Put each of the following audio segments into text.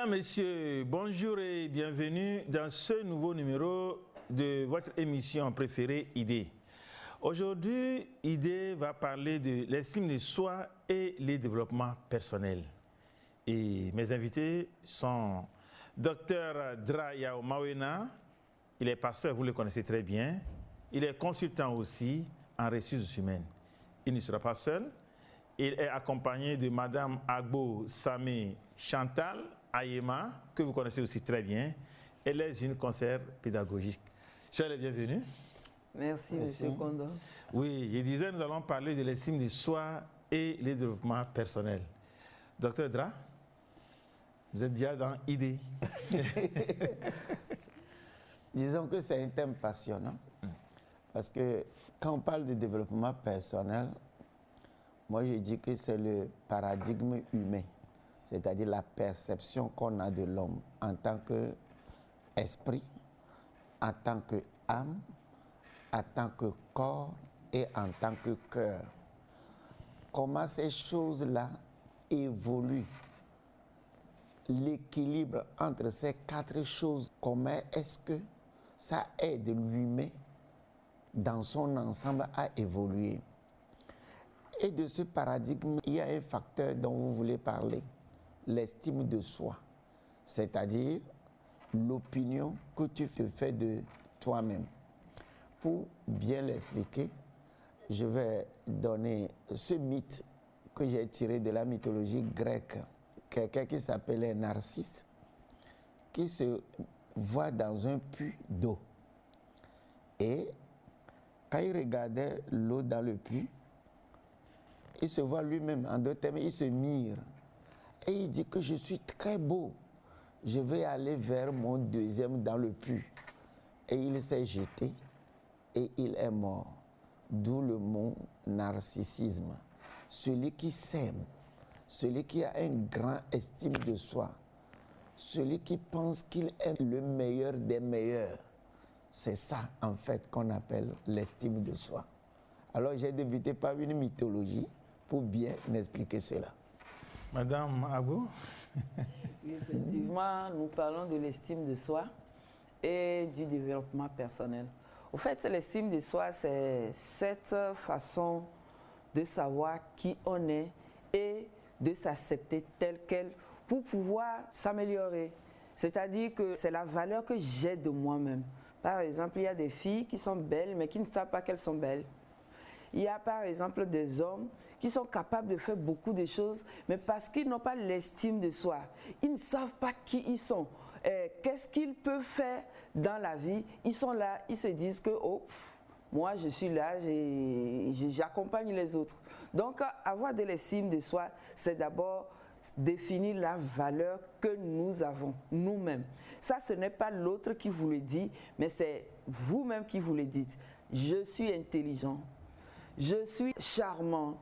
Mesdames, Messieurs, bonjour et bienvenue dans ce nouveau numéro de votre émission préférée Idée. Aujourd'hui, Idée va parler de l'estime de soi et le développement personnel. Et mes invités sont Dr Dra Yao Mawena, il est pasteur, vous le connaissez très bien. Il est consultant aussi en ressources humaines. Il ne sera pas seul. Il est accompagné de Madame Agbo Samé Chantal Ayema, que vous connaissez aussi très bien. Elle est une conseillère pédagogique. Soyez les bienvenus. Merci, Monsieur Kondo. Oui, je disais, nous allons parler de l'estime de soi et le développement personnel. Docteur Dra, vous êtes déjà dans Idée. Disons que c'est un thème passionnant. Parce que quand on parle de développement personnel, moi je dis que c'est le paradigme humain. C'est-à-dire la perception qu'on a de l'homme en tant qu'esprit, en tant qu'âme, en tant que corps et en tant que cœur. Comment ces choses-là évoluent. L'équilibre entre ces quatre choses, comment est-ce que ça aide l'humain dans son ensemble à évoluer. Et de ce paradigme, il y a un facteur dont vous voulez parler, l'estime de soi, c'est-à-dire l'opinion que tu te fais de toi-même. Pour bien l'expliquer, je vais donner ce mythe que j'ai tiré de la mythologie grecque. Quelqu'un qui s'appelait Narcisse, qui se voit dans un puits d'eau. Et quand il regardait l'eau dans le puits, il se voit lui-même, en d'autres termes, il se mire. Et il dit que je suis très beau. Je vais aller vers mon deuxième dans le puits. Et il s'est jeté et il est mort. D'où le mot narcissisme. Celui qui s'aime, celui qui a une grande estime de soi, celui qui pense qu'il est le meilleur des meilleurs. C'est ça, en fait, qu'on appelle l'estime de soi. Alors, j'ai débuté par une mythologie pour bien expliquer cela. Madame Agbo. Oui, effectivement, nous parlons de l'estime de soi et du développement personnel. Au fait, l'estime de soi, c'est cette façon de savoir qui on est et de s'accepter tel quel pour pouvoir s'améliorer. C'est-à-dire que c'est la valeur que j'ai de moi-même. Par exemple, il y a des filles qui sont belles mais qui ne savent pas qu'elles sont belles. Il y a par exemple des hommes qui sont capables de faire beaucoup de choses, mais parce qu'ils n'ont pas l'estime de soi, ils ne savent pas qui ils sont, qu'est-ce qu'ils peuvent faire dans la vie. Ils sont là, ils se disent que oh, moi je suis là, j'accompagne les autres. Donc avoir de l'estime de soi, c'est d'abord définir la valeur que nous avons, nous-mêmes. Ça, ce n'est pas l'autre qui vous le dit, mais c'est vous-même qui vous le dites. Je suis intelligent. Je suis charmant,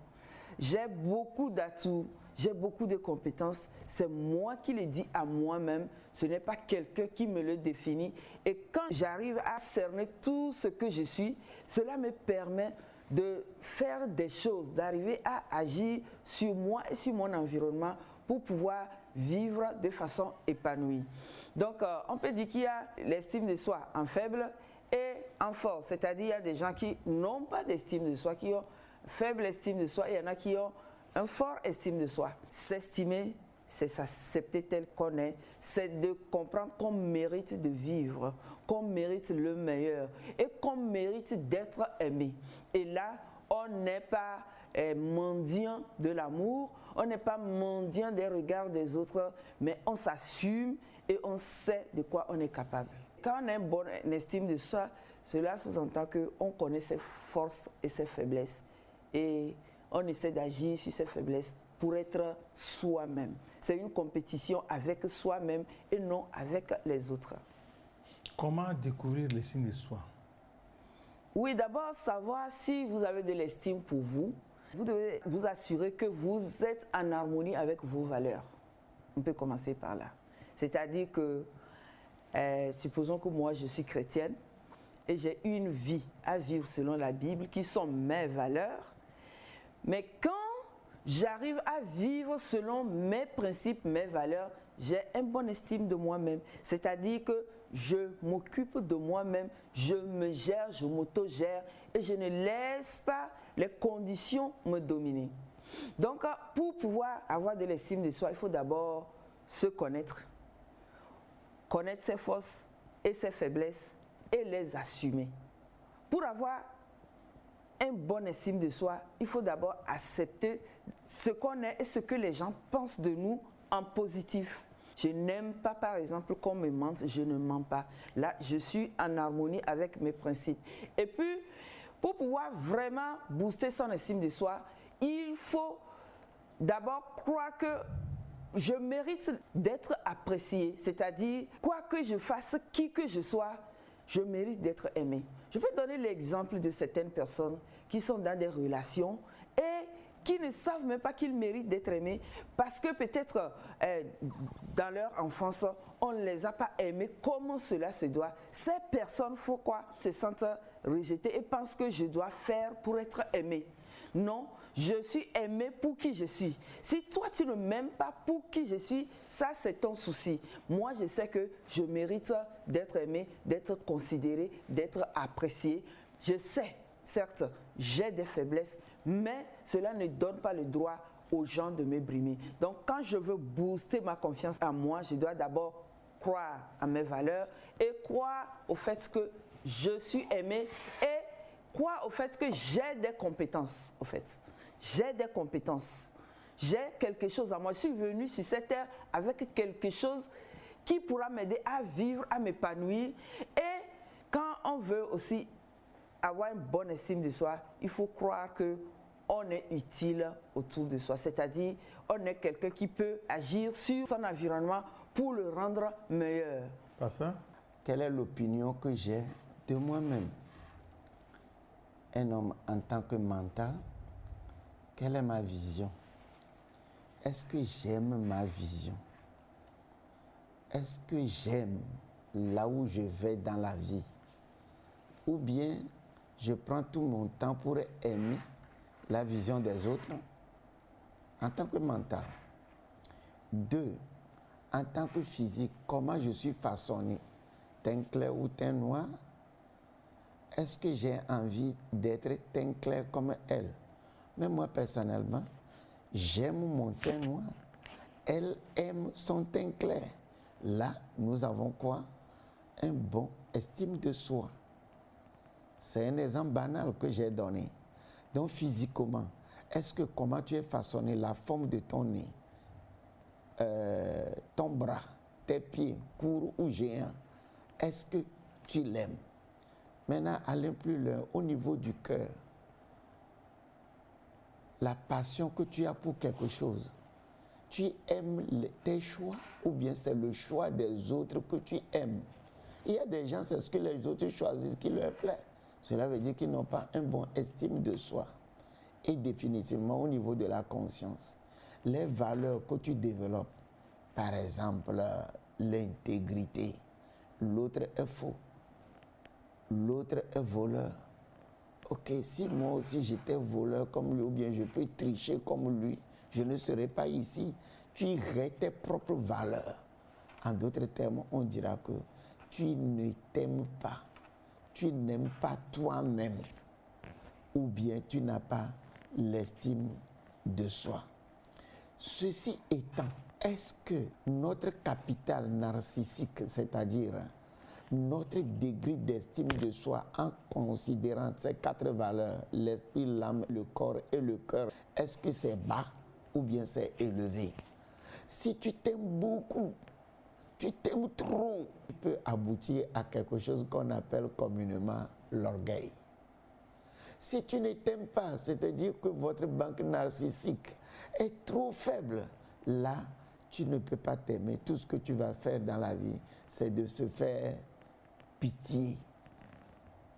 j'ai beaucoup d'atouts, j'ai beaucoup de compétences. C'est moi qui le dis à moi-même, ce n'est pas quelqu'un qui me le définit. Et quand j'arrive à cerner tout ce que je suis, cela me permet de faire des choses, d'arriver à agir sur moi et sur mon environnement pour pouvoir vivre de façon épanouie. Donc, on peut dire qu'il y a l'estime de soi en faible et en fort, c'est-à-dire il y a des gens qui n'ont pas d'estime de soi, qui ont faible estime de soi, il y en a qui ont un fort estime de soi. S'estimer, c'est s'accepter tel qu'on est, c'est de comprendre qu'on mérite de vivre, qu'on mérite le meilleur et qu'on mérite d'être aimé. Et là, on n'est pas mendiant de l'amour, on n'est pas mendiant des regards des autres, mais on s'assume et on sait de quoi on est capable. Quand on a une bonne estime de soi, cela sous-entend qu'on connaît ses forces et ses faiblesses. Et on essaie d'agir sur ses faiblesses pour être soi-même. C'est une compétition avec soi-même et non avec les autres. Comment découvrir l'estime de soi? Oui, d'abord, savoir si vous avez de l'estime pour vous. Vous devez vous assurer que vous êtes en harmonie avec vos valeurs. On peut commencer par là. C'est-à-dire que supposons que moi je suis chrétienne et j'ai une vie à vivre selon la Bible qui sont mes valeurs, mais quand j'arrive à vivre selon mes principes, mes valeurs, j'ai une bonne estime de moi-même. C'est-à-dire que je m'occupe de moi-même, je me gère, je m'auto-gère et je ne laisse pas les conditions me dominer. Donc, pour pouvoir avoir de l'estime de soi, il faut d'abord se connaître ses forces et ses faiblesses et les assumer. Pour avoir une bonne estime de soi, il faut d'abord accepter ce qu'on est et ce que les gens pensent de nous en positif. Je n'aime pas, par exemple, qu'on me mente, je ne mens pas. Là, je suis en harmonie avec mes principes. Et puis, pour pouvoir vraiment booster son estime de soi, il faut d'abord croire que je mérite d'être apprécié. C'est-à-dire, quoi que je fasse, qui que je sois, je mérite d'être aimé. Je peux donner l'exemple de certaines personnes qui sont dans des relations et qui ne savent même pas qu'ils méritent d'être aimés parce que peut-être dans leur enfance, on ne les a pas aimés comme cela se doit. Ces personnes, faut quoi? Se sentent rejetées et pensent que je dois faire pour être aimé. Non, je suis aimé pour qui je suis. Si toi tu ne m'aimes pas pour qui je suis, ça c'est ton souci. Moi je sais que je mérite d'être aimé, d'être considéré, d'être apprécié. Je sais, certes, j'ai des faiblesses, mais cela ne donne pas le droit aux gens de me brimer. Donc quand je veux booster ma confiance en moi, je dois d'abord croire à mes valeurs et croire au fait que je suis aimé et croire au fait que j'ai des compétences, au fait. J'ai des compétences. J'ai quelque chose en moi. Je suis venu sur cette terre avec quelque chose qui pourra m'aider à vivre, à m'épanouir. Et quand on veut aussi avoir une bonne estime de soi, il faut croire qu'on est utile autour de soi. C'est-à-dire, on est quelqu'un qui peut agir sur son environnement pour le rendre meilleur. Pas ça? Quelle est l'opinion que j'ai de moi-même? Un homme en tant que mental, quelle est ma vision? Est-ce que j'aime ma vision? Est-ce que j'aime là où je vais dans la vie? Ou bien je prends tout mon temps pour aimer la vision des autres en tant que mental? 2, en tant que physique, comment je suis façonné? Teint clair ou teint noir? Est-ce que j'ai envie d'être teint clair comme elle? Mais moi, personnellement, j'aime mon teint noir. Elle aime son teint clair. Là, nous avons quoi? Un bon estime de soi. C'est un exemple banal que j'ai donné. Donc, physiquement, est-ce que comment tu es façonné, la forme de ton nez, ton bras, tes pieds, courts ou géants, est-ce que tu l'aimes? Maintenant, allons plus loin, au niveau du cœur, la passion que tu as pour quelque chose, tu aimes tes choix ou bien c'est le choix des autres que tu aimes? Il y a des gens, c'est ce que les autres choisissent qui leur plaît. Cela veut dire qu'ils n'ont pas un bon estime de soi. Et définitivement, au niveau de la conscience, les valeurs que tu développes, par exemple, l'intégrité, l'autre est faux, l'autre est voleur. Ok, si moi aussi j'étais voleur comme lui, ou bien je peux tricher comme lui, je ne serais pas ici. Tu irais tes propres valeurs. En d'autres termes, on dira que tu ne t'aimes pas, tu n'aimes pas toi-même, ou bien tu n'as pas l'estime de soi. Ceci étant, est-ce que notre capital narcissique, c'est-à-dire notre degré d'estime de soi en considérant ces 4 valeurs, l'esprit, l'âme, le corps et le cœur, est-ce que c'est bas ou bien c'est élevé? Si tu t'aimes beaucoup, tu t'aimes trop, tu peux aboutir à quelque chose qu'on appelle communément l'orgueil. Si tu ne t'aimes pas, c'est-à-dire que votre banque narcissique est trop faible, là, tu ne peux pas t'aimer. Tout ce que tu vas faire dans la vie, c'est de se faire pitié.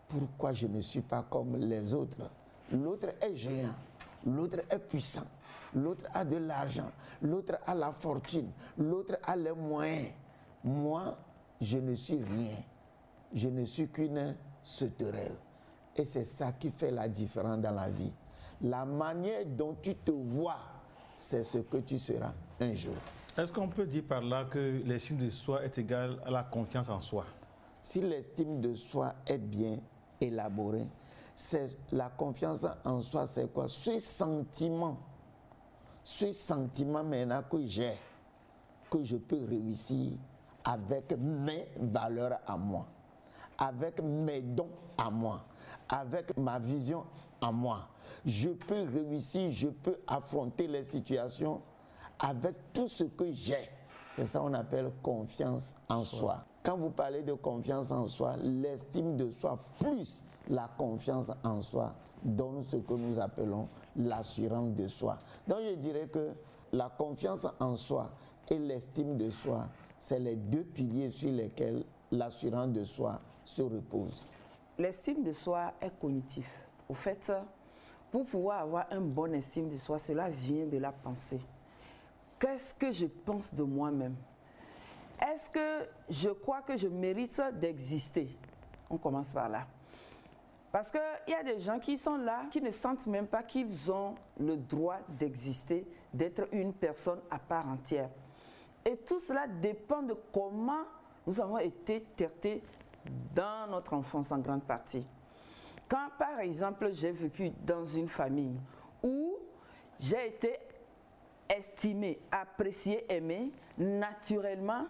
Pourquoi je ne suis pas comme les autres? L'autre est géant, l'autre est puissant, l'autre a de l'argent, l'autre a la fortune, l'autre a les moyens. Moi, je ne suis rien. Je ne suis qu'une sauterelle. Et c'est ça qui fait la différence dans la vie. La manière dont tu te vois, c'est ce que tu seras un jour. Est-ce qu'on peut dire par là que l'estime de soi est égale à la confiance en soi? Si l'estime de soi est bien élaborée, c'est la confiance en soi, c'est quoi? Ce sentiment maintenant que j'ai, que je peux réussir avec mes valeurs à moi, avec mes dons à moi, avec ma vision à moi. Je peux réussir, je peux affronter les situations avec tout ce que j'ai. C'est ça qu'on appelle confiance en soi. Quand vous parlez de confiance en soi, l'estime de soi plus la confiance en soi donne ce que nous appelons l'assurance de soi. Donc je dirais que la confiance en soi et l'estime de soi, c'est les deux piliers sur lesquels l'assurance de soi se repose. L'estime de soi est cognitive. Au fait, pour pouvoir avoir une bonne estime de soi, cela vient de la pensée. Qu'est-ce que je pense de moi-même? Est-ce que je crois que je mérite d'exister? On commence par là. Parce qu'il y a des gens qui sont là, qui ne sentent même pas qu'ils ont le droit d'exister, d'être une personne à part entière. Et tout cela dépend de comment nous avons été traités dans notre enfance en grande partie. Quand, par exemple, j'ai vécu dans une famille où j'ai été estimée, appréciée, aimée, naturellement,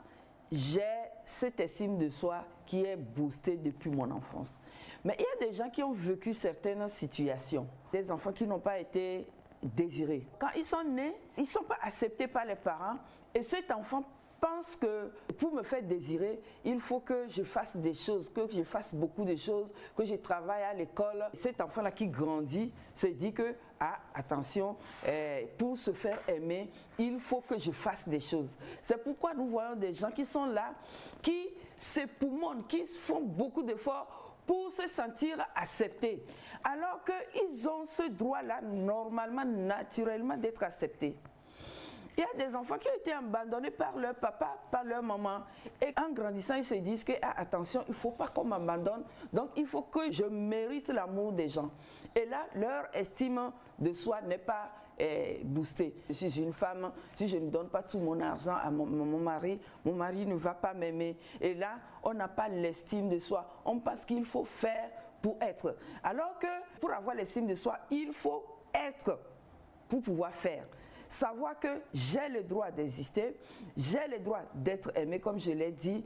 j'ai cette estime de soi qui est boostée depuis mon enfance. Mais il y a des gens qui ont vécu certaines situations, des enfants qui n'ont pas été désirés. Quand ils sont nés, ils ne sont pas acceptés par les parents et cet enfant pense que pour me faire désirer, il faut que je fasse des choses, que je fasse beaucoup de choses, que je travaille à l'école. Cet enfant-là qui grandit se dit que, ah, attention, pour se faire aimer, il faut que je fasse des choses. C'est pourquoi nous voyons des gens qui sont là, qui s'époumonnent, qui font beaucoup d'efforts pour se sentir acceptés, alors qu'ils ont ce droit-là, normalement, naturellement, d'être acceptés. Il y a des enfants qui ont été abandonnés par leur papa, par leur maman. Et en grandissant, ils se disent que, ah, attention, il ne faut pas qu'on m'abandonne. Donc, il faut que je mérite l'amour des gens. Et là, leur estime de soi n'est pas boostée. Je suis une femme, si je ne donne pas tout mon argent à mon mari ne va pas m'aimer. Et là, on n'a pas l'estime de soi. On pense qu'il faut faire pour être. Alors que pour avoir l'estime de soi, il faut être pour pouvoir faire. Savoir que j'ai le droit d'exister, j'ai le droit d'être aimé, comme je l'ai dit,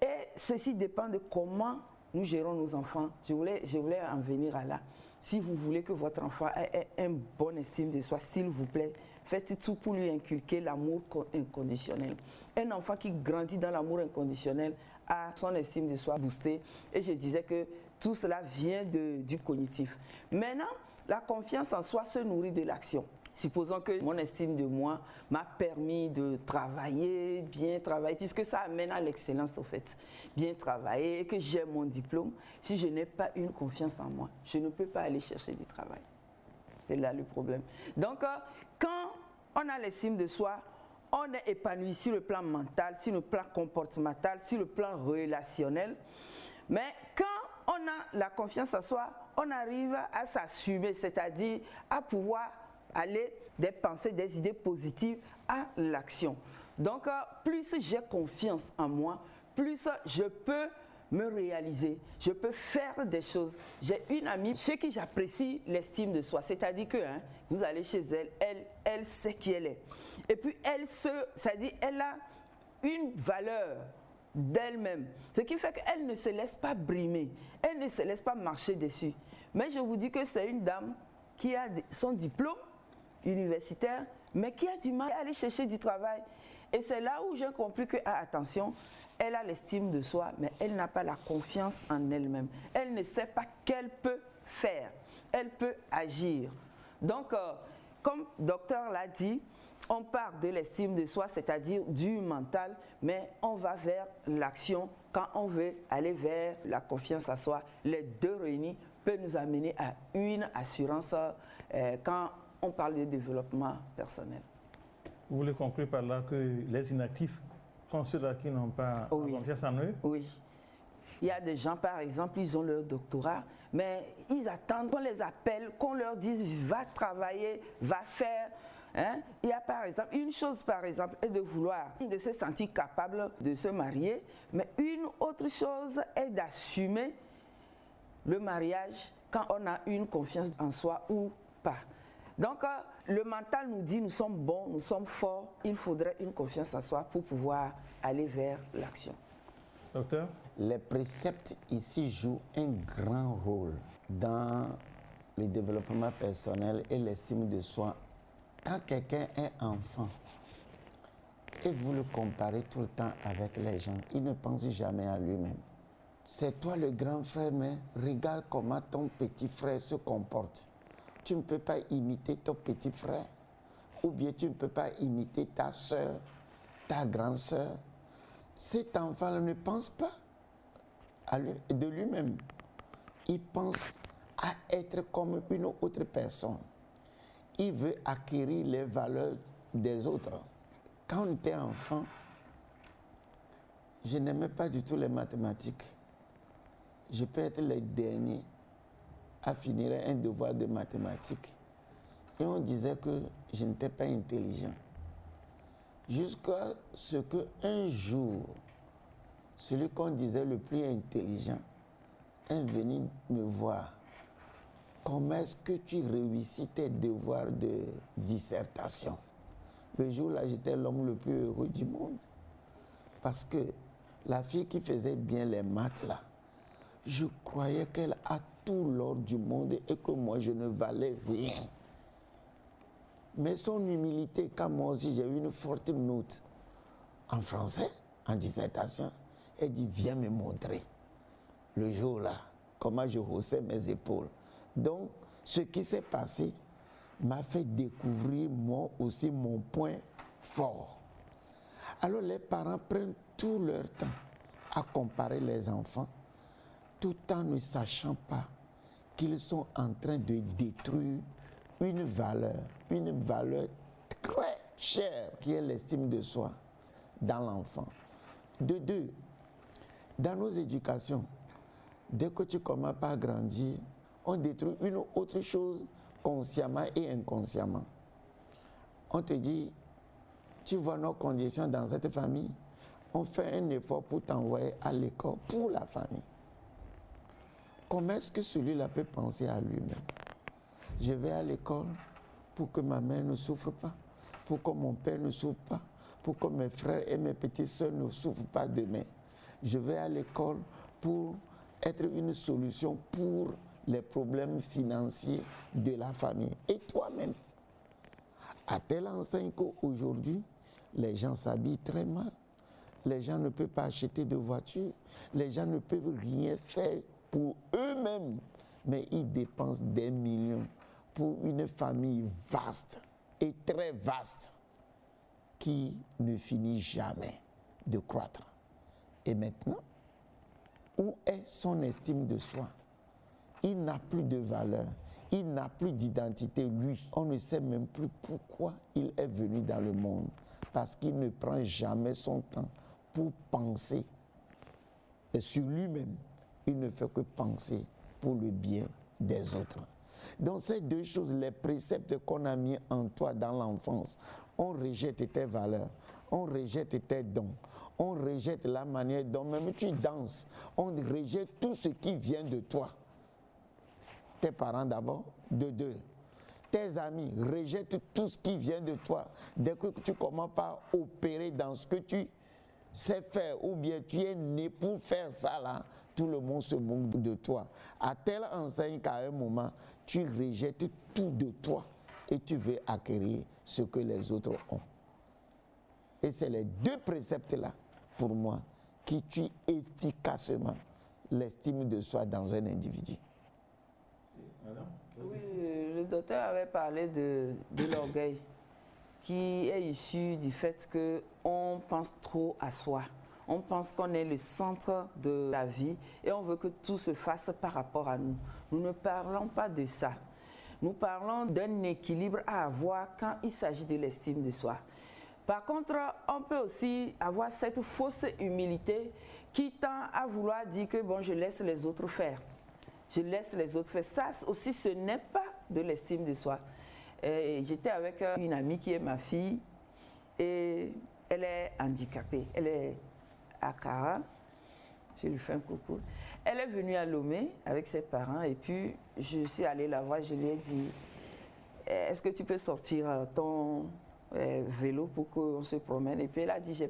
et ceci dépend de comment nous gérons nos enfants. Je voulais en venir à là. Si vous voulez que votre enfant ait une bonne estime de soi, s'il vous plaît, faites tout pour lui inculquer l'amour inconditionnel. Un enfant qui grandit dans l'amour inconditionnel a son estime de soi boostée. Et je disais que tout cela vient du cognitif. Maintenant, la confiance en soi se nourrit de l'action. Supposons que mon estime de moi m'a permis de travailler, bien travailler, puisque ça amène à l'excellence au fait. Bien travailler, que j'ai mon diplôme. Si je n'ai pas une confiance en moi, je ne peux pas aller chercher du travail. C'est là le problème. Donc, quand on a l'estime de soi, on est épanoui sur le plan mental, sur le plan comportemental, sur le plan relationnel. Mais quand on a la confiance en soi, on arrive à s'assumer, c'est-à-dire à pouvoir aller des pensées, des idées positives à l'action. Donc, plus j'ai confiance en moi, plus je peux me réaliser, je peux faire des choses. J'ai une amie chez qui j'apprécie l'estime de soi, c'est-à-dire que vous allez chez elle, elle sait qui elle est. Et puis, c'est-à-dire elle a une valeur d'elle-même, ce qui fait qu'elle ne se laisse pas brimer, elle ne se laisse pas marcher dessus. Mais je vous dis que c'est une dame qui a son diplôme universitaire, mais qui a du mal à aller chercher du travail. Et c'est là où j'ai compris que, attention, elle a l'estime de soi, mais elle n'a pas la confiance en elle-même. Elle ne sait pas qu'elle peut faire, elle peut agir. Donc, comme le docteur l'a dit, on part de l'estime de soi, c'est-à-dire du mental, mais on va vers l'action quand on veut aller vers la confiance en soi. Les deux réunis peuvent nous amener à une assurance quand on parle de développement personnel. Vous voulez conclure par là que les inactifs sont ceux-là qui n'ont pas confiance en eux? Oui. Il y a des gens, par exemple, ils ont leur doctorat, mais ils attendent qu'on les appelle, qu'on leur dise « va travailler, va faire ». Hein? Il y a par exemple, une chose par exemple est de vouloir, de se sentir capable de se marier, mais une autre chose est d'assumer le mariage quand on a une confiance en soi ou pas. Donc le mental nous dit nous sommes bons, nous sommes forts, il faudrait une confiance en soi pour pouvoir aller vers l'action. Docteur? Les préceptes ici jouent un grand rôle dans le développement personnel et l'estime de soi. Quand quelqu'un est enfant et vous le comparez tout le temps avec les gens, il ne pense jamais à lui-même. C'est toi le grand frère, mais regarde comment ton petit frère se comporte. Tu ne peux pas imiter ton petit frère, ou bien tu ne peux pas imiter ta soeur, ta grande soeur. Cet enfant ne pense pas de lui-même. Il pense à être comme une autre personne. Il veut acquérir les valeurs des autres. Quand on était enfant, je n'aimais pas du tout les mathématiques. Je peux être le dernier à finir un devoir de mathématiques. Et on disait que je n'étais pas intelligent. Jusqu'à ce qu'un jour, celui qu'on disait le plus intelligent est venu me voir. Comment est-ce que tu réussis tes devoirs de dissertation? Le jour-là, j'étais l'homme le plus heureux du monde. Parce que la fille qui faisait bien les maths, là, je croyais qu'elle a tout l'or du monde et que moi, je ne valais rien. Mais son humilité, quand moi aussi j'ai eu une forte note en français, en dissertation, elle dit, viens me montrer. Le jour-là, comment je haussais mes épaules. Donc, ce qui s'est passé m'a fait découvrir moi aussi mon point fort. Alors les parents prennent tout leur temps à comparer les enfants, tout en ne sachant pas qu'ils sont en train de détruire une valeur très chère qui est l'estime de soi dans l'enfant. De deux, dans nos éducations, dès que tu commences à grandir, on détruit une autre chose consciemment et inconsciemment. On te dit, tu vois nos conditions dans cette famille, on fait un effort pour t'envoyer à l'école pour la famille. Comment est-ce que celui-là peut penser à lui-même? Je vais à l'école pour que ma mère ne souffre pas, pour que mon père ne souffre pas, pour que mes frères et mes petites soeurs ne souffrent pas demain. Je vais à l'école pour être une solution pour les problèmes financiers de la famille. Et toi-même, à telle enseigne qu'aujourd'hui, les gens s'habillent très mal. Les gens ne peuvent pas acheter de voiture. Les gens ne peuvent rien faire pour eux-mêmes. Mais ils dépensent des millions pour une famille vaste et très vaste qui ne finit jamais de croître. Et maintenant, où est son estime de soi? Il n'a plus de valeur, il n'a plus d'identité, lui. On ne sait même plus pourquoi il est venu dans le monde. Parce qu'il ne prend jamais son temps pour penser. Et sur lui-même, il ne fait que penser pour le bien des autres. Donc ces deux choses, les préceptes qu'on a mis en toi dans l'enfance, on rejette tes valeurs, on rejette tes dons, on rejette la manière dont même tu danses, on rejette tout ce qui vient de toi. Tes parents d'abord, de deux. Tes amis rejettent tout ce qui vient de toi. Dès que tu commences par opérer dans ce que tu sais faire, ou bien tu es né pour faire ça là, tout le monde se moque de toi. À telle enseigne qu'à un moment, tu rejettes tout de toi et tu veux acquérir ce que les autres ont. Et c'est les deux préceptes-là, pour moi, qui tuent efficacement l'estime de soi dans un individu. Oui, le docteur avait parlé de l'orgueil qui est issu du fait qu'on pense trop à soi. On pense qu'on est le centre de la vie et on veut que tout se fasse par rapport à nous. Nous ne parlons pas de ça. Nous parlons d'un équilibre à avoir quand il s'agit de l'estime de soi. Par contre, on peut aussi avoir cette fausse humilité qui tend à vouloir dire que bon, je laisse les autres faire. Je laisse les autres faire. Ça aussi, ce n'est pas de l'estime de soi. Et j'étais avec une amie qui est ma fille et elle est handicapée. Elle est à Cara. Je lui fais un coucou. Elle est venue à Lomé avec ses parents et puis je suis allée la voir. Je lui ai dit, est-ce que tu peux sortir ton vélo pour qu'on se promène? Et puis elle a dit,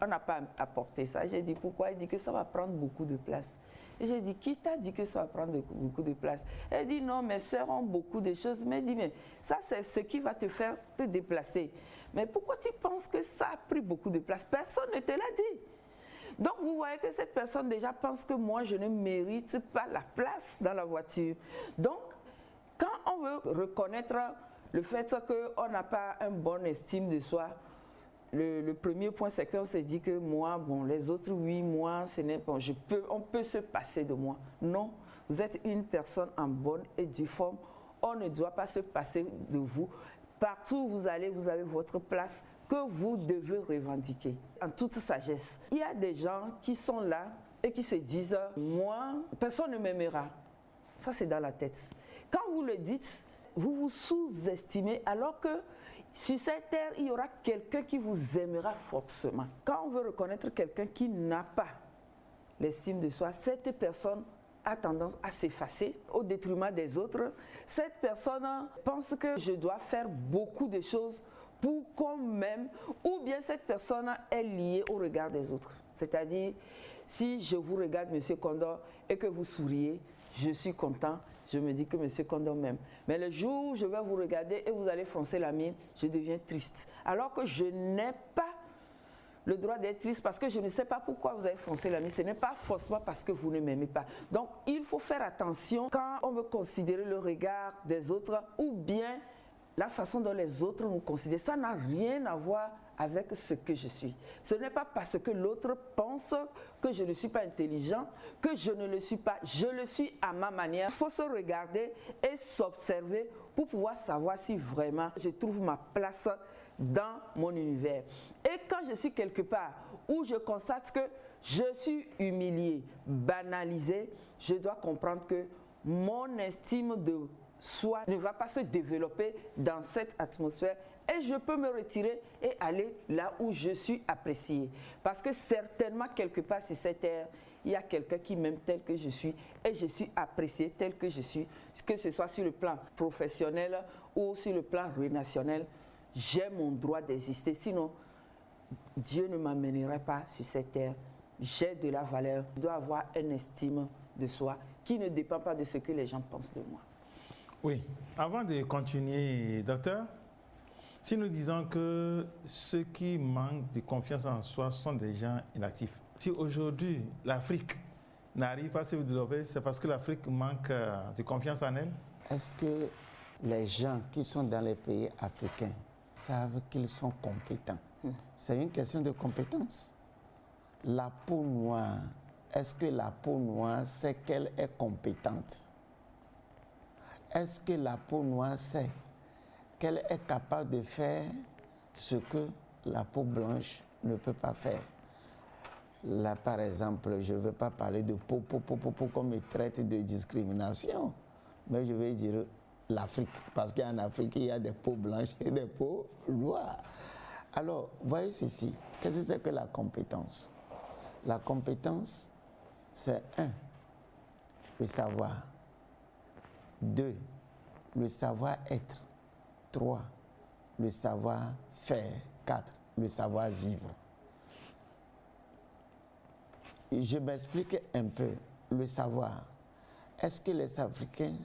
on n'a pas apporté ça. J'ai dit, pourquoi? Elle dit que ça va prendre beaucoup de place. Et j'ai dit, qui t'a dit que ça va prendre beaucoup de place? Elle dit, non, mes sœurs ont beaucoup de choses. Mais elle dit, mais ça, c'est ce qui va te faire te déplacer. Mais pourquoi tu penses que ça a pris beaucoup de place? Personne ne te l'a dit. Donc, vous voyez que cette personne déjà pense que moi, je ne mérite pas la place dans la voiture. Donc, quand on veut reconnaître le fait qu'on n'a pas une bonne estime de soi, le premier point, c'est qu'on s'est dit que moi, bon, les autres, oui, moi, ce n'est pas, on peut se passer de moi. Non, vous êtes une personne en bonne et due forme. On ne doit pas se passer de vous. Partout où vous allez, vous avez votre place que vous devez revendiquer en toute sagesse. Il y a des gens qui sont là et qui se disent « moi, personne ne m'aimera ». Ça, c'est dans la tête. Quand vous le dites, vous vous sous-estimez alors que sur cette terre, il y aura quelqu'un qui vous aimera forcément. Quand on veut reconnaître quelqu'un qui n'a pas l'estime de soi, cette personne a tendance à s'effacer au détriment des autres. Cette personne pense que je dois faire beaucoup de choses pour qu'on m'aime, ou bien cette personne est liée au regard des autres. C'est-à-dire, si je vous regarde, M. Condor, et que vous souriez, je suis content, je me dis que M. Condor m'aime. Mais le jour où je vais vous regarder et vous allez froncer la mine, je deviens triste. Alors que je n'ai pas le droit d'être triste parce que je ne sais pas pourquoi vous avez froncé la mine. Ce n'est pas forcément parce que vous ne m'aimez pas. Donc, il faut faire attention quand on veut considérer le regard des autres ou bien la façon dont les autres nous considèrent. Ça n'a rien à voir avec ce que je suis. Ce n'est pas parce que l'autre pense que je ne suis pas intelligent, que je ne le suis pas. Je le suis à ma manière. Il faut se regarder et s'observer pour pouvoir savoir si vraiment je trouve ma place dans mon univers. Et quand je suis quelque part où je constate que je suis humilié, banalisé, je dois comprendre que mon estime de soi ne va pas se développer dans cette atmosphère et je peux me retirer et aller là où je suis apprécié. Parce que certainement, quelque part sur cette terre, il y a quelqu'un qui m'aime tel que je suis et je suis apprécié tel que je suis, que ce soit sur le plan professionnel ou sur le plan relationnel. J'ai mon droit d'exister, sinon Dieu ne m'amènerait pas sur cette terre. J'ai de la valeur, je dois avoir une estime de soi qui ne dépend pas de ce que les gens pensent de moi. Oui, avant de continuer, docteur, si nous disons que ceux qui manquent de confiance en soi sont des gens inactifs, si aujourd'hui l'Afrique n'arrive pas à se développer, c'est parce que l'Afrique manque de confiance en elle? Est-ce que les gens qui sont dans les pays africains savent qu'ils sont compétents? C'est une question de compétence. La peau noire, est-ce que la peau noire sait qu'elle est compétente? Est-ce que la peau noire sait qu'elle est capable de faire ce que la peau blanche ne peut pas faire? Là, par exemple, je ne veux pas parler de peau qu'on me traite de discrimination, mais je vais dire l'Afrique, parce qu'en Afrique, il y a des peaux blanches et des peaux noires. Alors, voyez ceci, qu'est-ce que c'est que la compétence? La compétence, c'est 1, le savoir. 2, le savoir-être. 3, le savoir-faire. 4, le savoir-vivre. Je m'explique un peu. Le savoir. Est-ce que les Africains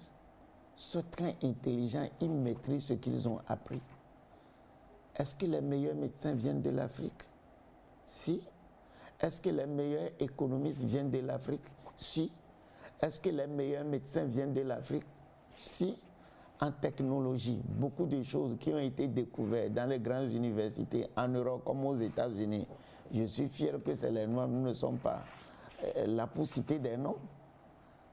sont très intelligents, ils maîtrisent ce qu'ils ont appris? Est-ce que les meilleurs médecins viennent de l'Afrique? Si. Est-ce que les meilleurs économistes viennent de l'Afrique? Si. Est-ce que les meilleurs médecins viennent de l'Afrique? Si. En technologie, beaucoup de choses qui ont été découvertes dans les grandes universités en Europe comme aux États-Unis, je suis fier que c'est les Noirs, nous ne sommes pas là pour citer des noms.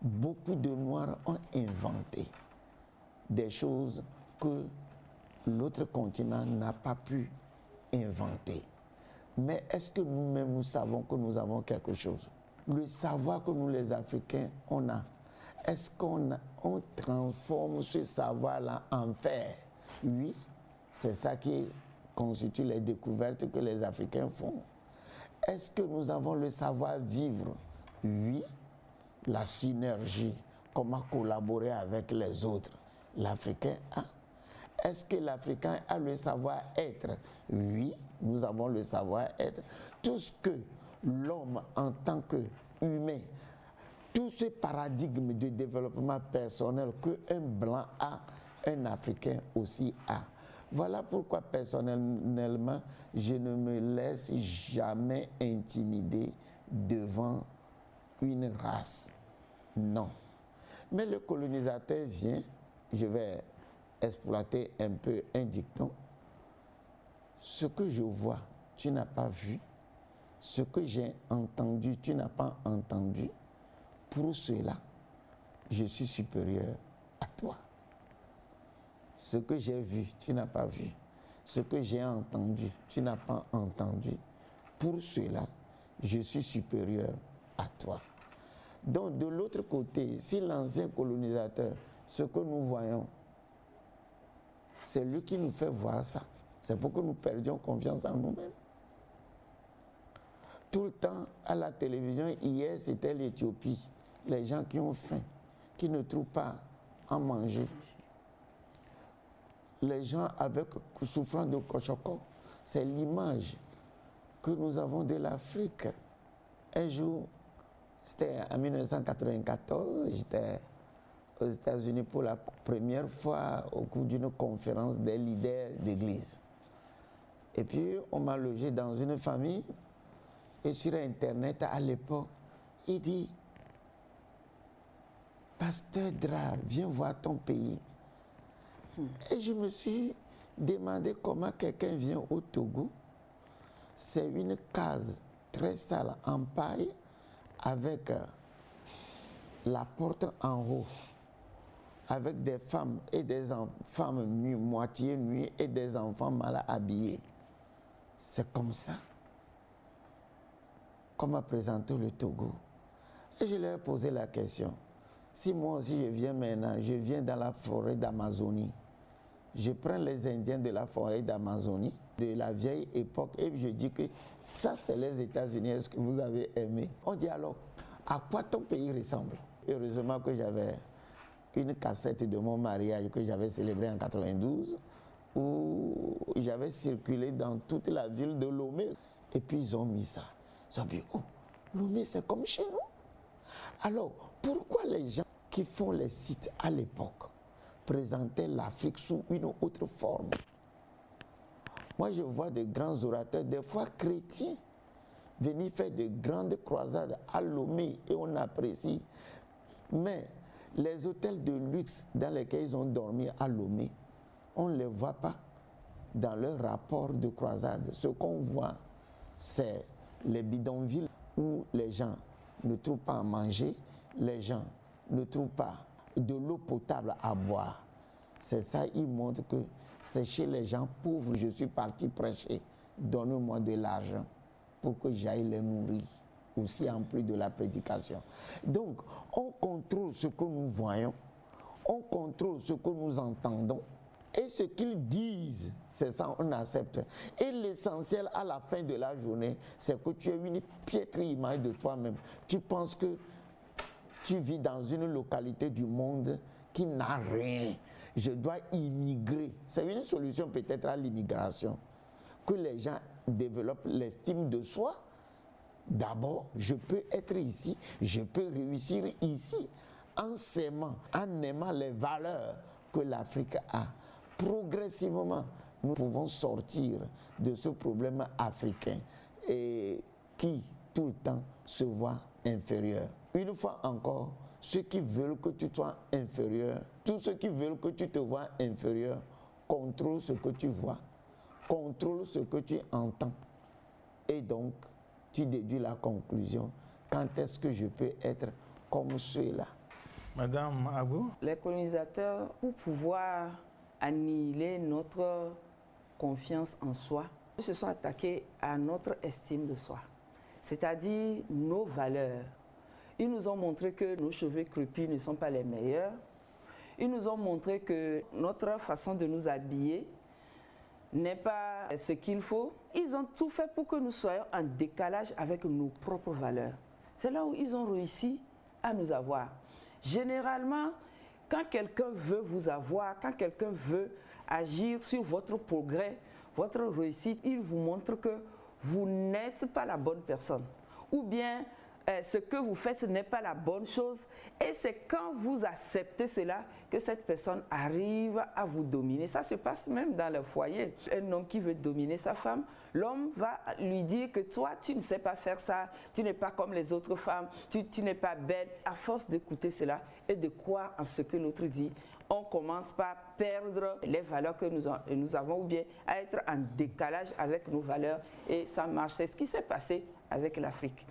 Beaucoup de Noirs ont inventé des choses que l'autre continent n'a pas pu inventer. Mais est-ce que nous-mêmes, nous savons que nous avons quelque chose? Le savoir que nous, les Africains, on a, est-ce qu'on transforme ce savoir-là en faire? Oui, c'est ça qui constitue les découvertes que les Africains font. Est-ce que nous avons le savoir-vivre? Oui, la synergie, comment collaborer avec les autres, l'Africain a. Est-ce que l'Africain a le savoir-être? Oui, nous avons le savoir-être. Tout ce que l'homme en tant qu'humain, tout ce paradigme de développement personnel qu'un blanc a, un Africain aussi a. Voilà pourquoi personnellement, je ne me laisse jamais intimider devant une race. Non. Mais le colonisateur vient, je vais exploiter un peu un dicton. Ce que je vois, tu n'as pas vu. Ce que j'ai entendu, tu n'as pas entendu. Pour cela, je suis supérieur à toi. Ce que j'ai vu, tu n'as pas vu. Ce que j'ai entendu, tu n'as pas entendu. Pour cela, je suis supérieur à toi. Donc, de l'autre côté, si l'ancien colonisateur, ce que nous voyons, c'est lui qui nous fait voir ça. C'est pour que nous perdions confiance en nous-mêmes. Tout le temps, à la télévision, hier, c'était l'Éthiopie. Les gens qui ont faim, qui ne trouvent pas à manger. Les gens souffrant de Kochoko, c'est l'image que nous avons de l'Afrique. Un jour, c'était en 1994, j'étais aux États-Unis pour la première fois au cours d'une conférence des leaders d'église. Et puis, on m'a logé dans une famille et sur Internet, à l'époque, il dit « Pasteur Dra, viens voir ton pays. » Et je me suis demandé comment quelqu'un vient au Togo. C'est une case très sale en paille avec la porte en haut, avec des femmes et des femmes nues, moitié nues et des enfants mal habillés. C'est comme ça qu'on m'a présenté le Togo. Et je leur ai posé la question. Si moi aussi je viens maintenant, je viens dans la forêt d'Amazonie, je prends les Indiens de la forêt d'Amazonie, de la vieille époque, et je dis que ça c'est les États-Unis, est-ce que vous avez aimé? On dit alors, à quoi ton pays ressemble? Heureusement que j'avais une cassette de mon mariage que j'avais célébré en 92, où j'avais circulé dans toute la ville de Lomé. Et puis ils ont mis ça. Ils ont dit, oh, Lomé c'est comme chez nous. Alors, pourquoi les gens qui font les sites à l'époque présentaient l'Afrique sous une autre forme? Moi, je vois des grands orateurs, des fois chrétiens, venir faire de grandes croisades à Lomé et on apprécie. Mais les hôtels de luxe dans lesquels ils ont dormi à Lomé, on ne les voit pas dans leur rapport de croisade. Ce qu'on voit, c'est les bidonvilles où les gens ne trouvent pas à manger, les gens ne trouvent pas de l'eau potable à boire. C'est ça, il montre que c'est chez les gens pauvres, je suis parti prêcher. Donne-moi de l'argent pour que j'aille les nourrir, aussi en plus de la prédication. Donc, on contrôle ce que nous voyons, on contrôle ce que nous entendons, et ce qu'ils disent, c'est ça, on accepte. Et l'essentiel à la fin de la journée, c'est que tu es une piètre image de toi-même. Tu penses que tu vis dans une localité du monde qui n'a rien. Je dois immigrer. C'est une solution peut-être à l'immigration. Que les gens développent l'estime de soi. D'abord, je peux être ici, je peux réussir ici, en s'aimant, en aimant les valeurs que l'Afrique a. Progressivement, nous pouvons sortir de ce problème africain et qui, tout le temps, se voit inférieur. Une fois encore, ceux qui veulent que tu sois inférieur, tous ceux qui veulent que tu te vois inférieur, contrôlent ce que tu vois, contrôlent ce que tu entends. Et donc, tu déduis la conclusion. Quand est-ce que je peux être comme ceux-là? Madame Abou? Les colonisateurs, pour pouvoir annihiler notre confiance en soi, se sont attaqués à notre estime de soi, c'est-à-dire nos valeurs. Ils nous ont montré que nos cheveux crépus ne sont pas les meilleurs. Ils nous ont montré que notre façon de nous habiller n'est pas ce qu'il faut. Ils ont tout fait pour que nous soyons en décalage avec nos propres valeurs. C'est là où ils ont réussi à nous avoir. Généralement, quand quelqu'un veut vous avoir, quand quelqu'un veut agir sur votre progrès, votre réussite, il vous montre que vous n'êtes pas la bonne personne. Ou bien ce que vous faites n'est pas la bonne chose. Et c'est quand vous acceptez cela que cette personne arrive à vous dominer. Ça se passe même dans le foyer. Un homme qui veut dominer sa femme, l'homme va lui dire que toi, tu ne sais pas faire ça, tu n'es pas comme les autres femmes, tu n'es pas belle. À force d'écouter cela et de croire en ce que l'autre dit, on commence par perdre les valeurs que nous avons ou bien à être en décalage avec nos valeurs et ça marche. C'est ce qui s'est passé avec l'Afrique.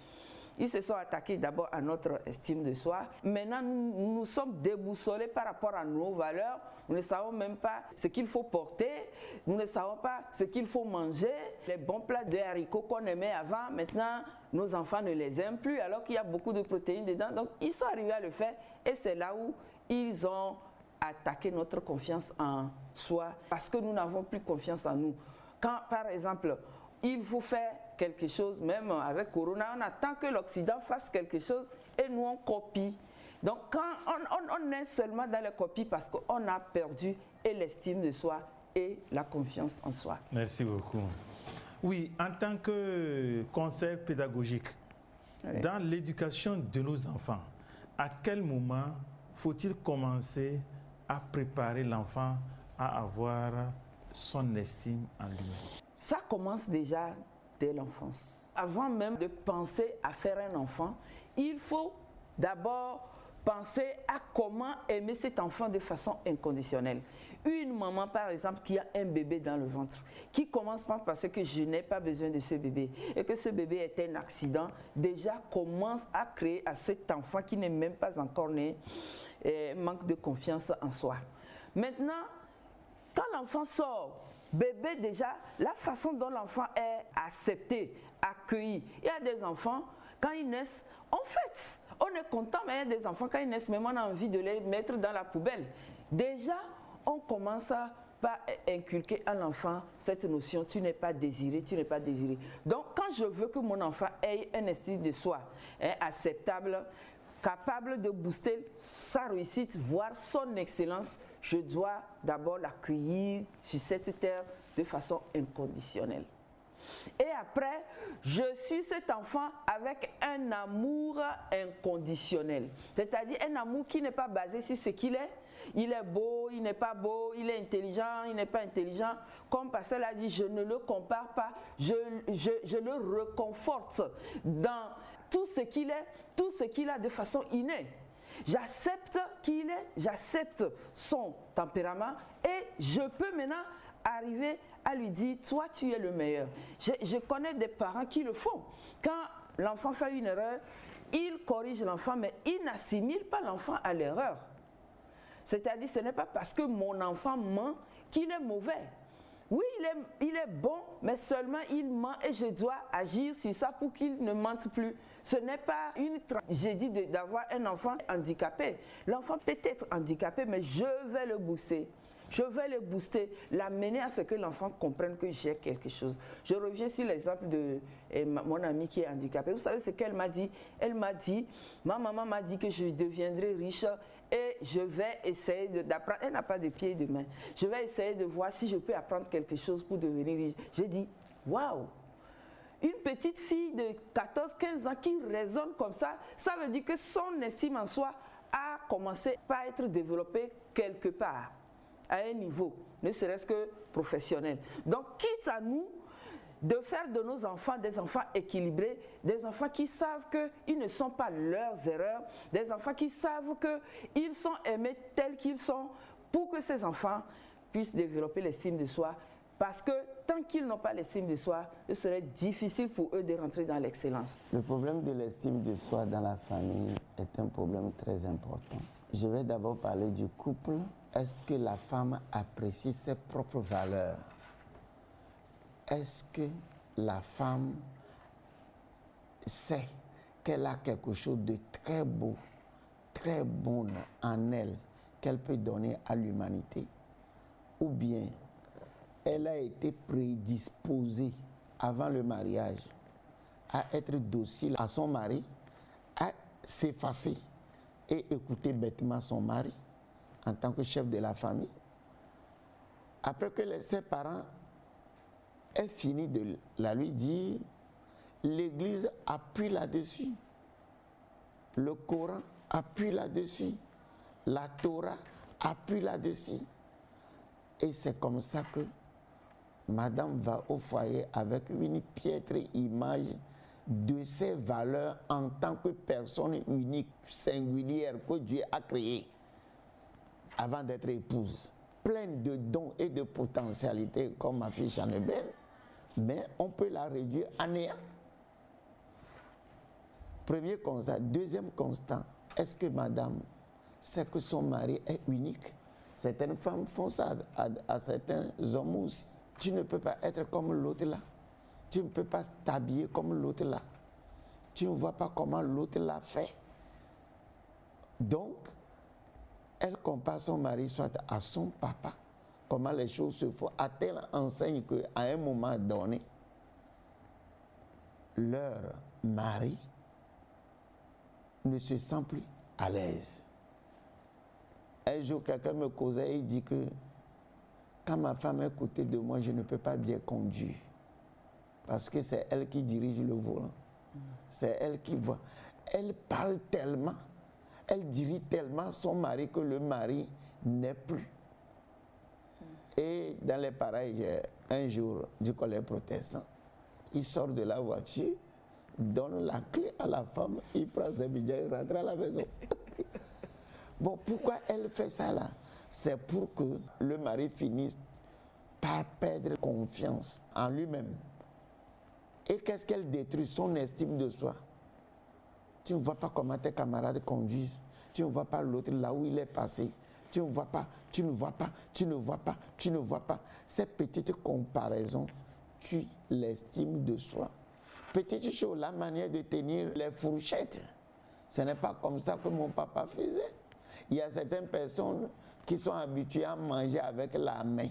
Ils se sont attaqués d'abord à notre estime de soi. Maintenant, nous sommes déboussolés par rapport à nos valeurs. Nous ne savons même pas ce qu'il faut porter. Nous ne savons pas ce qu'il faut manger. Les bons plats de haricots qu'on aimait avant, maintenant, nos enfants ne les aiment plus alors qu'il y a beaucoup de protéines dedans. Donc, ils sont arrivés à le faire et c'est là où ils ont attaqué notre confiance en soi parce que nous n'avons plus confiance en nous. Quand, par exemple, il faut faire quelque chose, même avec Corona, on attend que l'Occident fasse quelque chose et nous on copie. Donc quand on est seulement dans la copie parce qu'on a perdu et l'estime de soi et la confiance en soi. Merci beaucoup. Oui, en tant que conseil pédagogique, oui, dans l'éducation de nos enfants, à quel moment faut-il commencer à préparer l'enfant à avoir son estime en lui-même? Ça commence déjà dès l'enfance. Avant même de penser à faire un enfant, il faut d'abord penser à comment aimer cet enfant de façon inconditionnelle. Une maman, par exemple, qui a un bébé dans le ventre, qui commence par penser que je n'ai pas besoin de ce bébé et que ce bébé est un accident, déjà commence à créer à cet enfant qui n'est même pas encore né, manque de confiance en soi. Maintenant, quand l'enfant sort, bébé déjà, la façon dont l'enfant est accepté, accueilli. Il y a des enfants, quand ils naissent, en fait, on est content, mais il y a des enfants, quand ils naissent, même on a envie de les mettre dans la poubelle. Déjà, on commence par inculquer à l'enfant cette notion, tu n'es pas désiré, tu n'es pas désiré. Donc, quand je veux que mon enfant ait un estime de soi acceptable, capable de booster sa réussite, voire son excellence, je dois d'abord l'accueillir sur cette terre de façon inconditionnelle. Et après, je suis cet enfant avec un amour inconditionnel. C'est-à-dire un amour qui n'est pas basé sur ce qu'il est. Il est beau, il n'est pas beau, il est intelligent, il n'est pas intelligent. Comme Pascal a dit, je ne le compare pas, je le reconforte dans tout ce qu'il est, tout ce qu'il a de façon innée. J'accepte qui il est, j'accepte son tempérament et je peux maintenant arriver à lui dire, toi tu es le meilleur. Je connais des parents qui le font. Quand l'enfant fait une erreur, ils corrigent l'enfant, mais ils n'assimilent pas l'enfant à l'erreur. C'est-à-dire, ce n'est pas parce que mon enfant ment qu'il est mauvais. Oui, il est bon, mais seulement il ment et je dois agir sur ça pour qu'il ne mente plus. Ce n'est pas une tragédie d'avoir un enfant handicapé. L'enfant peut être handicapé, mais je vais le booster. Je vais le booster, l'amener à ce que l'enfant comprenne que j'ai quelque chose. Je reviens sur l'exemple de mon amie qui est handicapée. Vous savez ce qu'elle m'a dit? Elle m'a dit, ma maman m'a dit que je deviendrai riche et je vais essayer d'apprendre. Elle n'a pas de pieds et de mains. Je vais essayer de voir si je peux apprendre quelque chose pour devenir riche. J'ai dit, waouh! Une petite fille de 14-15 ans qui raisonne comme ça veut dire que son estime en soi a commencé par être développée quelque part, à un niveau, ne serait-ce que professionnel. Donc, quitte à nous de faire de nos enfants des enfants équilibrés, des enfants qui savent qu'ils ne sont pas leurs erreurs, des enfants qui savent qu'ils sont aimés tels qu'ils sont, pour que ces enfants puissent développer l'estime de soi. Parce que tant qu'ils n'ont pas l'estime de soi, il serait difficile pour eux de rentrer dans l'excellence. Le problème de l'estime de soi dans la famille est un problème très important. Je vais d'abord parler du couple. Est-ce que la femme apprécie ses propres valeurs? Est-ce que la femme sait qu'elle a quelque chose de très beau, très bon en elle, qu'elle peut donner à l'humanité, ou bien elle a été prédisposée avant le mariage à être docile à son mari, à s'effacer et écouter bêtement son mari en tant que chef de la famille. Après que ses parents aient fini de la lui dire, l'Église appuie là-dessus, le Coran appuie là-dessus, la Torah appuie là-dessus. Et c'est comme ça que Madame va au foyer avec une piètre image de ses valeurs en tant que personne unique, singulière que Dieu a créée avant d'être épouse. Pleine de dons et de potentialités comme ma fille Jeannebelle, mais on peut la réduire à néant. Premier constat. Deuxième constat, est-ce que madame sait que son mari est unique? Certaines femmes font ça à certains hommes aussi. Tu ne peux pas être comme l'autre là. Tu ne peux pas t'habiller comme l'autre là. Tu ne vois pas comment l'autre l'a fait. Donc, elle compare son mari soit à son papa. Comment les choses se font. À telle enseigne qu'à un moment donné, leur mari ne se sent plus à l'aise. Un jour, quelqu'un me causait et il dit que quand ma femme est à côté de moi, je ne peux pas bien conduire. Parce que c'est elle qui dirige le volant. C'est elle qui voit. Elle parle tellement, elle dirige tellement son mari que le mari n'est plus. Et dans les pareils, un jour, du collège protestant, il sort de la voiture, donne la clé à la femme, il prend ses billets et rentre à la maison. Bon, pourquoi elle fait ça là? C'est pour que le mari finisse par perdre confiance en lui-même. Et qu'est-ce qu'elle détruit? Son estime de soi. Tu ne vois pas comment tes camarades conduisent. Tu ne vois pas l'autre là où il est passé. Tu ne vois pas, tu ne vois pas, tu ne vois pas, tu ne vois pas. Ces petites comparaisons tuent l'estime de soi. Petite chose, la manière de tenir les fourchettes. Ce n'est pas comme ça que mon papa faisait. Il y a certaines personnes qui sont habituées à manger avec la main.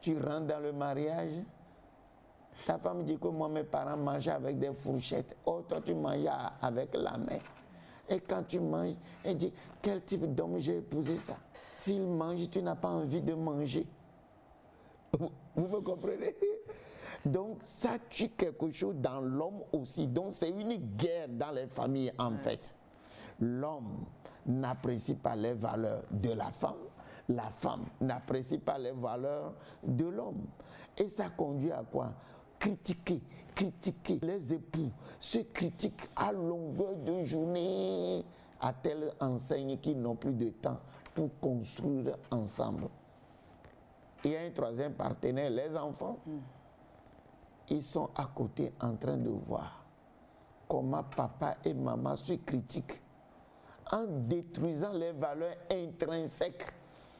Tu rentres dans le mariage, ta femme dit que moi, mes parents mangeaient avec des fourchettes. Oh, toi, tu manges avec la main. Et quand tu manges, elle dit, quel type d'homme j'ai épousé ça? S'il mange, tu n'as pas envie de manger. Vous me comprenez? Donc, ça tue quelque chose dans l'homme aussi. Donc, c'est une guerre dans les familles, en fait. L'homme n'apprécie pas les valeurs de la femme n'apprécie pas les valeurs de l'homme. Et ça conduit à quoi? Critiquer. Les époux se critiquent à longueur de journée, à telle enseigne qu'ils n'ont plus de temps pour construire ensemble. Il y a un troisième partenaire, les enfants. Ils sont à côté en train de voir comment papa et maman se critiquent en détruisant les valeurs intrinsèques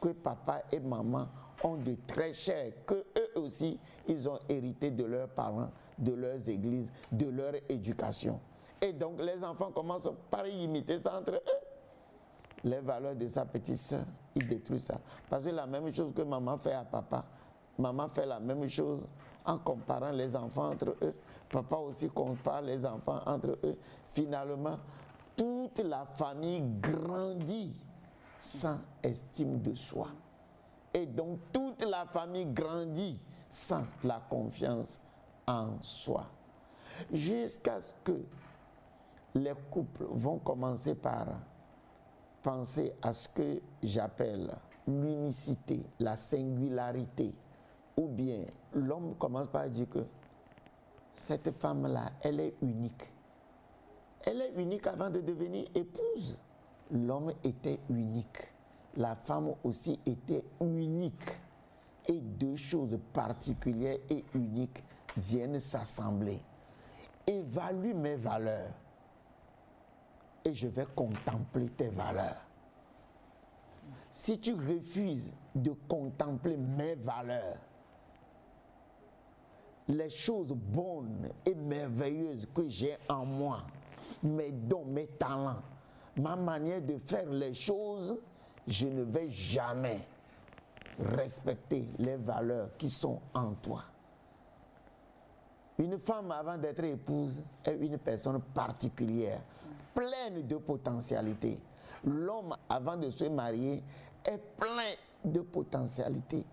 que papa et maman ont de très chères, que eux aussi, ils ont hérité de leurs parents, de leurs églises, de leur éducation. Et donc, les enfants commencent par imiter ça entre eux. Les valeurs de sa petite sœur, ils détruisent ça. Parce que la même chose que maman fait à papa, maman fait la même chose en comparant les enfants entre eux. Papa aussi compare les enfants entre eux. Finalement, toute la famille grandit sans estime de soi. Et donc, toute la famille grandit sans la confiance en soi. Jusqu'à ce que les couples vont commencer par penser à ce que j'appelle l'unicité, la singularité. Ou bien, l'homme commence par dire que cette femme-là, elle est unique. Elle est unique avant de devenir épouse. L'homme était unique. La femme aussi était unique. Et deux choses particulières et uniques viennent s'assembler. Évalue mes valeurs. Et je vais contempler tes valeurs. Si tu refuses de contempler mes valeurs, les choses bonnes et merveilleuses que j'ai en moi, mes dons, mes talents, ma manière de faire les choses je ne vais jamais respecter les valeurs qui sont en toi. Une femme, avant d'être épouse, est une personne particulière, pleine de potentialités. L'homme, avant de se marier, est plein de potentialités.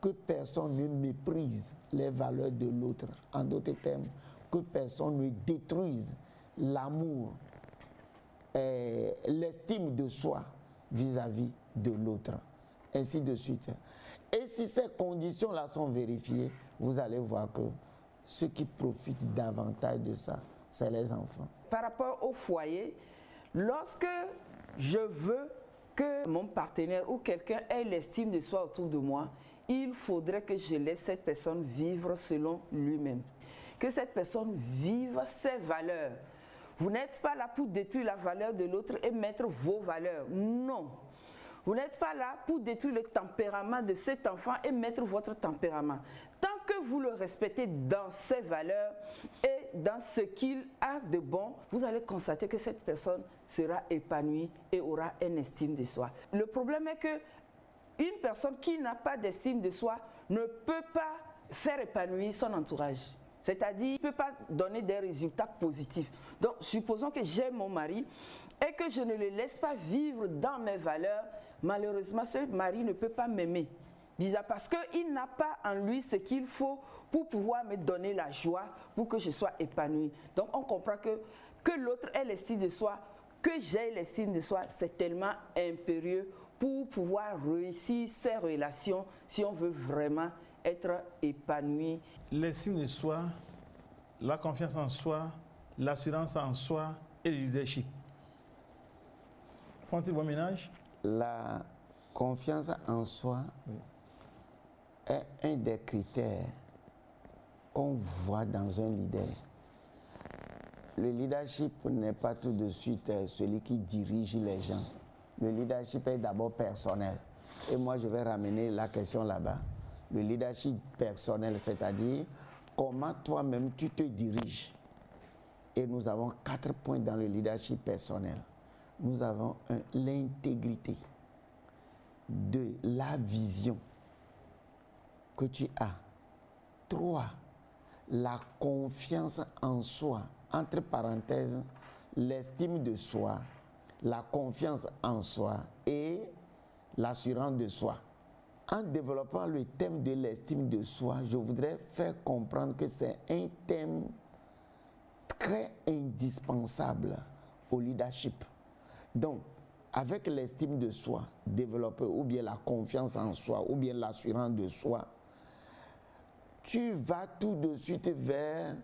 Que personne ne méprise les valeurs de l'autre. En d'autres termes, que personne ne détruise l'amour et l'estime de soi vis-à-vis de l'autre. Ainsi de suite. Et si ces conditions-là sont vérifiées, vous allez voir que ceux qui profitent davantage de ça, c'est les enfants. Par rapport au foyer, lorsque je veux que mon partenaire ou quelqu'un ait l'estime de soi autour de moi, il faudrait que je laisse cette personne vivre selon lui-même. Que cette personne vive ses valeurs. Vous n'êtes pas là pour détruire la valeur de l'autre et mettre vos valeurs. Non. Vous n'êtes pas là pour détruire le tempérament de cet enfant et mettre votre tempérament. Tant que vous le respectez dans ses valeurs et dans ce qu'il a de bon, vous allez constater que cette personne sera épanouie et aura une estime de soi. Le problème est que une personne qui n'a pas d'estime de soi ne peut pas faire épanouir son entourage. C'est-à-dire, il ne peut pas donner des résultats positifs. Donc, supposons que j'ai mon mari et que je ne le laisse pas vivre dans mes valeurs, malheureusement, ce mari ne peut pas m'aimer. Parce qu'il n'a pas en lui ce qu'il faut pour pouvoir me donner la joie, pour que je sois épanouie. Donc, on comprend que l'autre ait l'estime de soi, que j'ai l'estime de soi, c'est tellement impérieux pour pouvoir réussir ces relations si on veut vraiment être épanoui. L'estime de soi, la confiance en soi, l'assurance en soi et le leadership. Font-ils bon ménage? La confiance en soi est un des critères qu'on voit dans un leader. Le leadership n'est pas tout de suite celui qui dirige les gens. Le leadership est d'abord personnel. Et moi, je vais ramener la question là-bas. Le leadership personnel, c'est-à-dire comment toi-même tu te diriges. Et nous avons 4 points dans le leadership personnel. Nous avons l'intégrité, 2, la vision que tu as, 3, la confiance en soi, entre parenthèses, l'estime de soi, la confiance en soi et l'assurance de soi. En développant le thème de l'estime de soi, je voudrais faire comprendre que c'est un thème très indispensable au leadership. Donc, avec l'estime de soi, développer ou bien la confiance en soi ou bien l'assurance de soi, tu vas tout de suite vers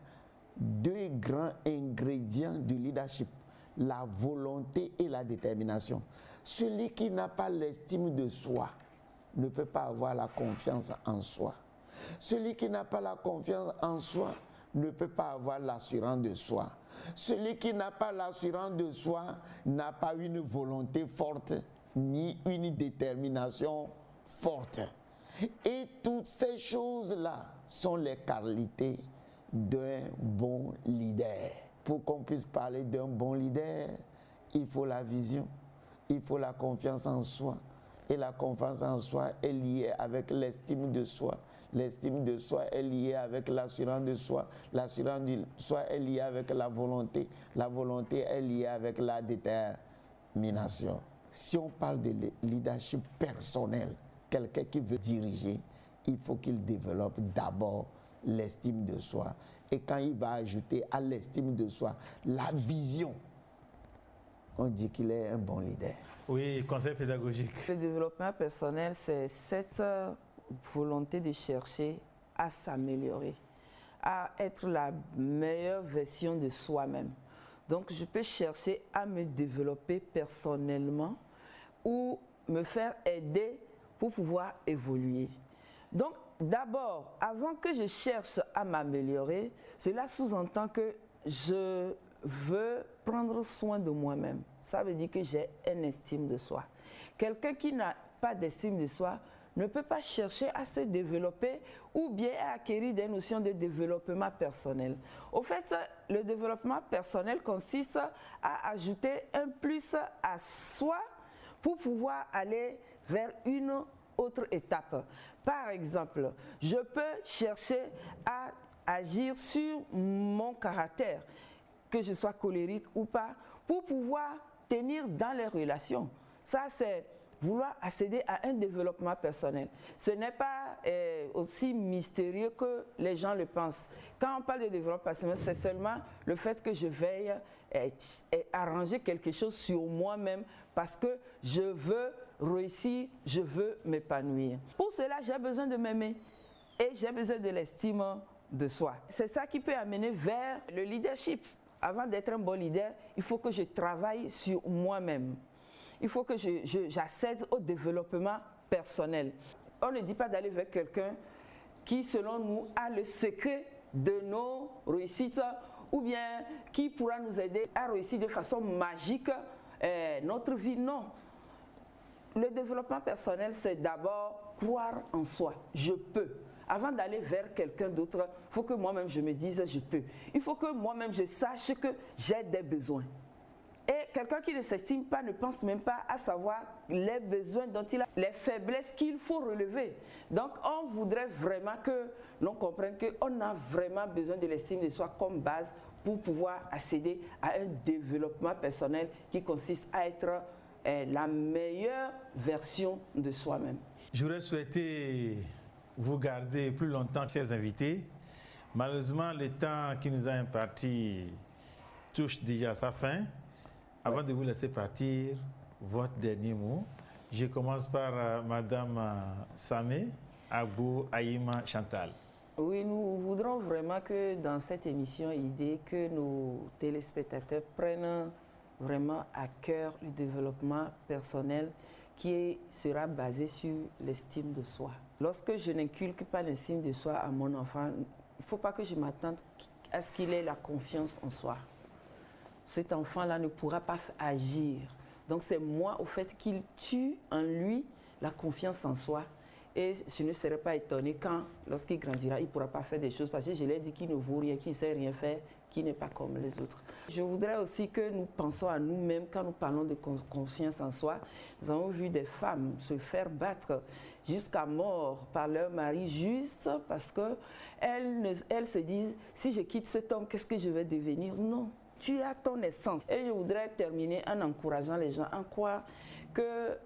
2 grands ingrédients du leadership, la volonté et la détermination. Celui qui n'a pas l'estime de soi ne peut pas avoir la confiance en soi. Celui qui n'a pas la confiance en soi ne peut pas avoir l'assurance de soi. Celui qui n'a pas l'assurance de soi n'a pas une volonté forte ni une détermination forte. Et toutes ces choses-là sont les qualités d'un bon leader. Pour qu'on puisse parler d'un bon leader, il faut la vision, il faut la confiance en soi. Et la confiance en soi est liée avec l'estime de soi. L'estime de soi est liée avec l'assurance de soi. L'assurance de soi est liée avec la volonté. La volonté est liée avec la détermination. Si on parle de leadership personnel, quelqu'un qui veut diriger, il faut qu'il développe d'abord l'estime de soi. Et quand il va ajouter à l'estime de soi la vision, on dit qu'il est un bon leader. Oui, conseil pédagogique. Le développement personnel, c'est cette volonté de chercher à s'améliorer, à être la meilleure version de soi-même. Donc, je peux chercher à me développer personnellement ou me faire aider pour pouvoir évoluer. Donc, d'abord, avant que je cherche à m'améliorer, cela sous-entend que je veux prendre soin de moi-même. Ça veut dire que j'ai une estime de soi. Quelqu'un qui n'a pas d'estime de soi ne peut pas chercher à se développer ou bien à acquérir des notions de développement personnel. Au fait, le développement personnel consiste à ajouter un plus à soi pour pouvoir aller vers une autre étape. Par exemple, je peux chercher à agir sur mon caractère, que je sois colérique ou pas, pour pouvoir tenir dans les relations. Ça, c'est vouloir accéder à un développement personnel. Ce n'est pas aussi mystérieux que les gens le pensent. Quand on parle de développement personnel, c'est seulement le fait que je veille arranger quelque chose sur moi-même parce que je veux réussir, je veux m'épanouir. Pour cela, j'ai besoin de m'aimer et j'ai besoin de l'estime de soi. C'est ça qui peut amener vers le leadership. Avant d'être un bon leader, il faut que je travaille sur moi-même. Il faut que j'accède au développement personnel. On ne dit pas d'aller vers quelqu'un qui, selon nous, a le secret de nos réussites ou bien qui pourra nous aider à réussir de façon magique notre vie. Non. Le développement personnel, c'est d'abord croire en soi. Je peux. Avant d'aller vers quelqu'un d'autre, il faut que moi-même je me dise je peux. Il faut que moi-même je sache que j'ai des besoins. Et quelqu'un qui ne s'estime pas ne pense même pas à savoir les besoins dont il a, les faiblesses qu'il faut relever. Donc on voudrait vraiment que l'on comprenne qu'on a vraiment besoin de l'estime de soi comme base pour pouvoir accéder à un développement personnel qui consiste à être la meilleure version de soi-même. J'aurais souhaité vous garder plus longtemps, chers invités. Malheureusement, le temps qui nous a imparti touche déjà à sa fin. Avant de vous laisser partir, votre dernier mot. Je commence par Madame Samé Agbo Aïma Chantal. Oui, nous voudrons vraiment que dans cette émission Idée, que nos téléspectateurs prennent vraiment à cœur le développement personnel qui sera basé sur l'estime de soi. Lorsque je n'inculque pas l'estime de soi à mon enfant, il ne faut pas que je m'attende à ce qu'il ait la confiance en soi. Cet enfant-là ne pourra pas agir. Donc c'est moi, au fait, qu'il tue en lui la confiance en soi. Et je ne serai pas étonnée quand, lorsqu'il grandira, il ne pourra pas faire des choses parce que je lui ai dit qu'il ne vaut rien, qu'il ne sait rien faire, qu'il n'est pas comme les autres. Je voudrais aussi que nous pensions à nous-mêmes quand nous parlons de confiance en soi. Nous avons vu des femmes se faire battre jusqu'à mort par leur mari juste parce qu'elles se disent « si je quitte cet homme, qu'est-ce que je vais devenir ?» Non. Tu as ton essence. Et je voudrais terminer en encourageant les gens à croire que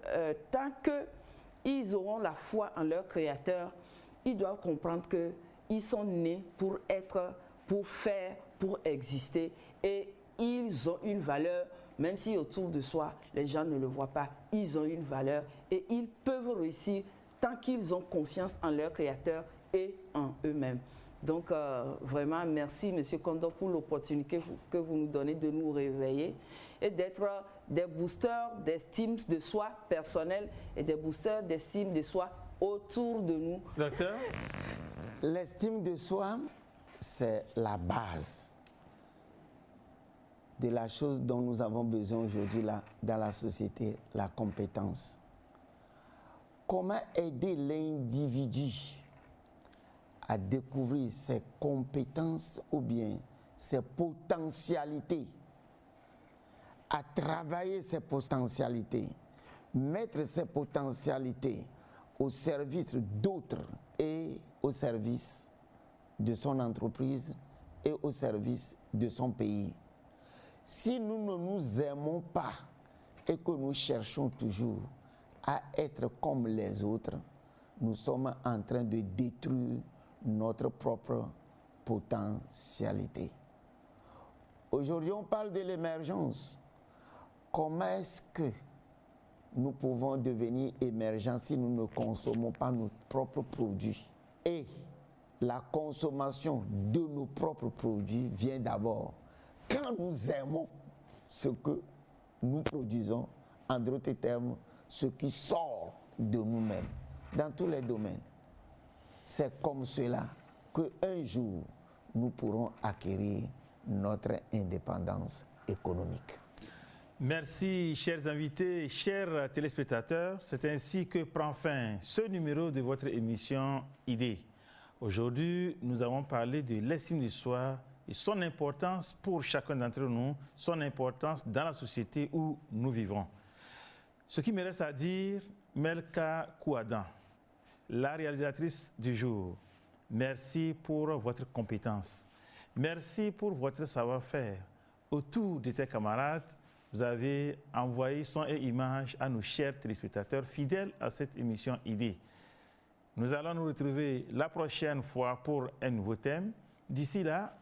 tant qu'ils auront la foi en leur Créateur, ils doivent comprendre qu'ils sont nés pour être, pour faire, pour exister. Et ils ont une valeur, même si autour de soi, les gens ne le voient pas. Ils ont une valeur et ils peuvent réussir tant qu'ils ont confiance en leur Créateur et en eux-mêmes. Donc, vraiment, merci, M. Kondo, pour l'opportunité que vous nous donnez de nous réveiller et d'être des boosters d'estime de soi personnelle et des boosters d'estime de soi autour de nous. Docteur? L'estime de soi, c'est la base de la chose dont nous avons besoin aujourd'hui dans la société, la compétence. Comment aider l'individu à découvrir ses compétences ou bien ses potentialités, à travailler ses potentialités, mettre ses potentialités au service d'autres et au service de son entreprise et au service de son pays. Si nous ne nous aimons pas et que nous cherchons toujours à être comme les autres, nous sommes en train de détruire notre propre potentialité. Aujourd'hui, on parle de l'émergence. Comment est-ce que nous pouvons devenir émergents si nous ne consommons pas nos propres produits? Et la consommation de nos propres produits vient d'abord quand nous aimons ce que nous produisons, en d'autres termes, ce qui sort de nous-mêmes, dans tous les domaines. C'est comme cela qu'un jour, nous pourrons acquérir notre indépendance économique. Merci, chers invités, chers téléspectateurs. C'est ainsi que prend fin ce numéro de votre émission Idée. Aujourd'hui, nous avons parlé de l'estime de soi et son importance pour chacun d'entre nous, son importance dans la société où nous vivons. Ce qui me reste à dire, Melka Kouadan, la réalisatrice du jour, merci pour votre compétence. Merci pour votre savoir-faire. Autour de tes camarades, vous avez envoyé son et images à nos chers téléspectateurs fidèles à cette émission Idée. Nous allons nous retrouver la prochaine fois pour un nouveau thème. D'ici là,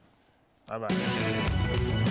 bye bye.